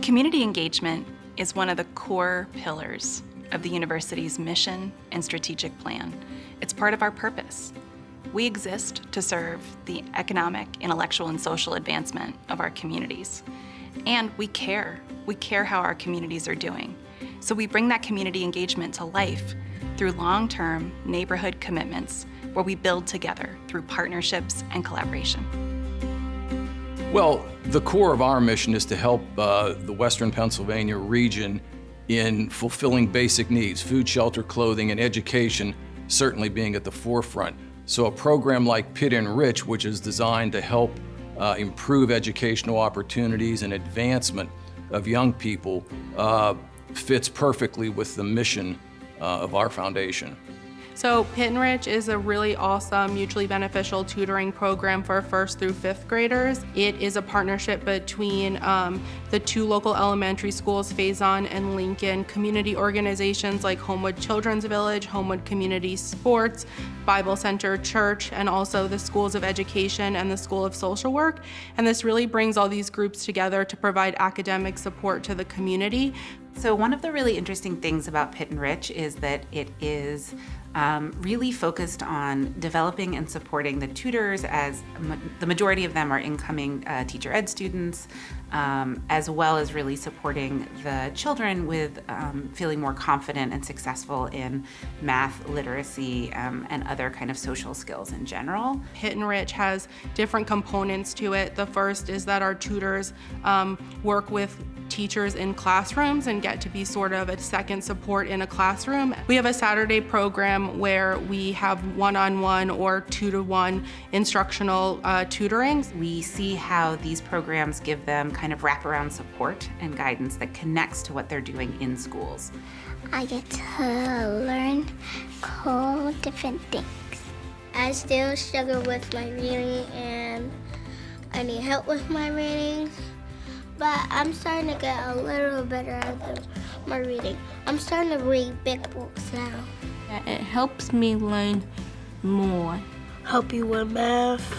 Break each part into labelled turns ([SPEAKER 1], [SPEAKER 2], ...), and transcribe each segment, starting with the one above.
[SPEAKER 1] Community engagement is one of the core pillars of the university's mission and strategic plan. It's part of our purpose. We exist to serve the economic, intellectual, and social advancement of our communities. And we care. We care how our communities are doing. So we bring that community engagement to life through long-term neighborhood commitments where we build together through partnerships and collaboration.
[SPEAKER 2] Well, the core of our mission is to help the Western Pennsylvania region in fulfilling basic needs, food, shelter, clothing, and education certainly being at the forefront. So a program like PittEnrich, which is designed to help improve educational opportunities and advancement of young people, fits perfectly with the mission of our foundation.
[SPEAKER 3] So PittEnrich is a really awesome, mutually beneficial tutoring program for 1st through 5th graders. It is a partnership between the 2 local elementary schools, Faison and Lincoln, community organizations like Homewood Children's Village, Homewood Community Sports, Bible Center Church, and also the Schools of Education and the School of Social Work. And this really brings all these groups together to provide academic support to the community.
[SPEAKER 4] So one of the really interesting things about PittEnrich is that it is really focused on developing and supporting the tutors, as the majority of them are incoming teacher ed students, as well as really supporting the children with feeling more confident and successful in math, literacy, and other kind of social skills in general.
[SPEAKER 3] PittEnrich has different components to it. The first is that our tutors work with teachers in classrooms and get to be sort of a second support in a classroom. We have a Saturday program where we have one-on-one or 2-to-1 instructional tutoring.
[SPEAKER 4] We see how these programs give them kind of wraparound support and guidance that connects to what they're doing in schools.
[SPEAKER 5] I get to learn cool different things. I still struggle with my reading and I need help with my reading. But I'm starting to get a little better at my reading. I'm starting to read big books now.
[SPEAKER 6] It helps me learn more.
[SPEAKER 7] Help you with math,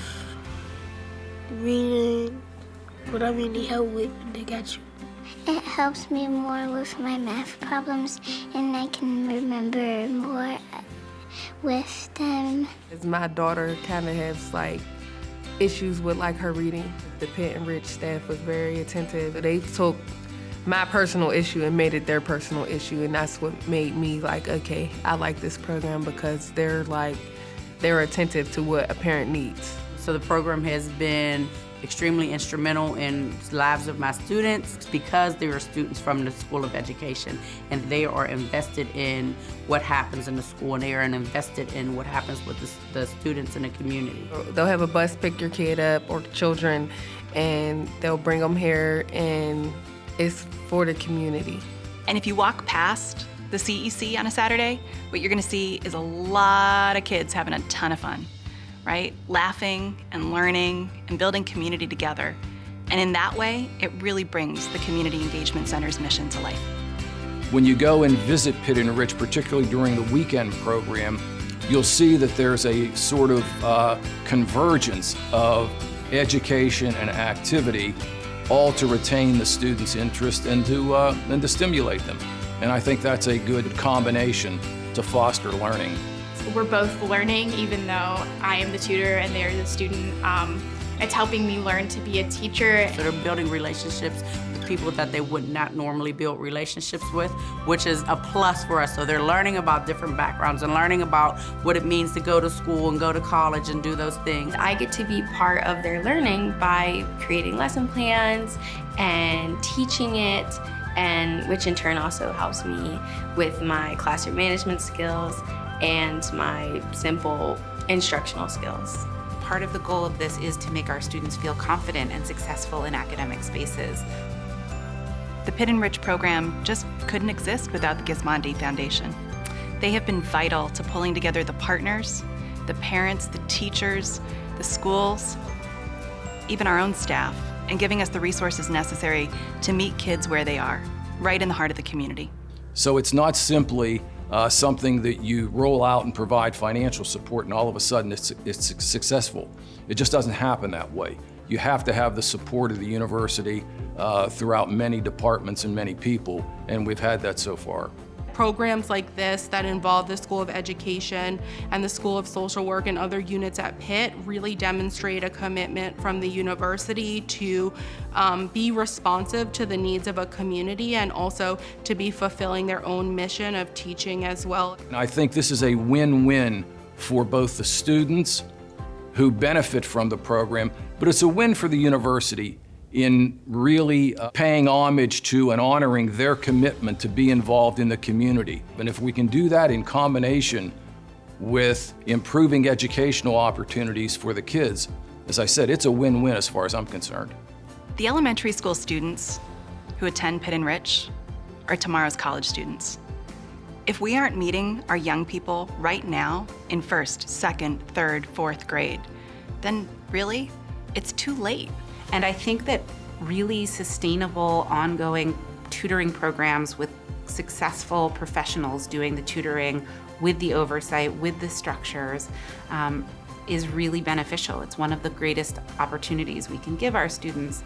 [SPEAKER 7] reading, whatever you need help with, they got you.
[SPEAKER 5] It helps me more with my math problems, and I can remember more with them.
[SPEAKER 8] As my daughter kind of has issues with her reading. The PittEnrich staff was very attentive. They took my personal issue and made it their personal issue, and that's what made me okay, I like this program because they're attentive to what a parent needs.
[SPEAKER 9] So the program has been extremely instrumental in the lives of my students because they are students from the School of Education, and they are invested in what happens in the school, and they are invested in what happens with the students in the community.
[SPEAKER 8] They'll have a bus pick your kid up or children, and they'll bring them here, and it's for the community.
[SPEAKER 1] And if you walk past the CEC on a Saturday, what you're gonna see is a lot of kids having a ton of fun, right? Laughing and learning and building community together. And in that way, it really brings the Community Engagement Center's mission to life.
[SPEAKER 2] When you go and visit PittEnrich, particularly during the weekend program, you'll see that there's a sort of convergence of education and activity, all to retain the students' interest and to stimulate them. And I think that's a good combination to foster learning.
[SPEAKER 10] We're both learning, even though I am the tutor and they're the student. It's helping me learn to be a teacher.
[SPEAKER 9] So they're building relationships with people that they would not normally build relationships with, which is a plus for us. So they're learning about different backgrounds and learning about what it means to go to school and go to college and do those things.
[SPEAKER 6] I get to be part of their learning by creating lesson plans and teaching it, and which in turn also helps me with my classroom management skills and my simple instructional skills.
[SPEAKER 4] Part of the goal of this is to make our students feel confident and successful in academic spaces.
[SPEAKER 1] The PittEnrich program just couldn't exist without the Gismondi Foundation. They have been vital to pulling together the partners, the parents, the teachers, the schools, even our own staff, and giving us the resources necessary to meet kids where they are, right in the heart of the community.
[SPEAKER 2] So it's not simply something that you roll out and provide financial support and all of a sudden it's successful. It just doesn't happen that way. you have to have the support of the university throughout many departments and many people, and we've had that so far.
[SPEAKER 3] Programs like this that involve the School of Education and the School of Social Work and other units at Pitt really demonstrate a commitment from the university to be responsive to the needs of a community and also to be fulfilling their own mission of teaching as well.
[SPEAKER 2] And I think this is a win-win for both the students who benefit from the program, but it's a win for the university in really paying homage to and honoring their commitment to be involved in the community. And if we can do that in combination with improving educational opportunities for the kids, as I said, it's a win-win as far as I'm concerned.
[SPEAKER 1] The elementary school students who attend PittEnrich are tomorrow's college students. If we aren't meeting our young people right now in first, second, third, fourth grade, then really, it's too late.
[SPEAKER 4] And I think that really sustainable, ongoing tutoring programs with successful professionals doing the tutoring with the oversight, with the structures, is really beneficial. It's one of the greatest opportunities we can give our students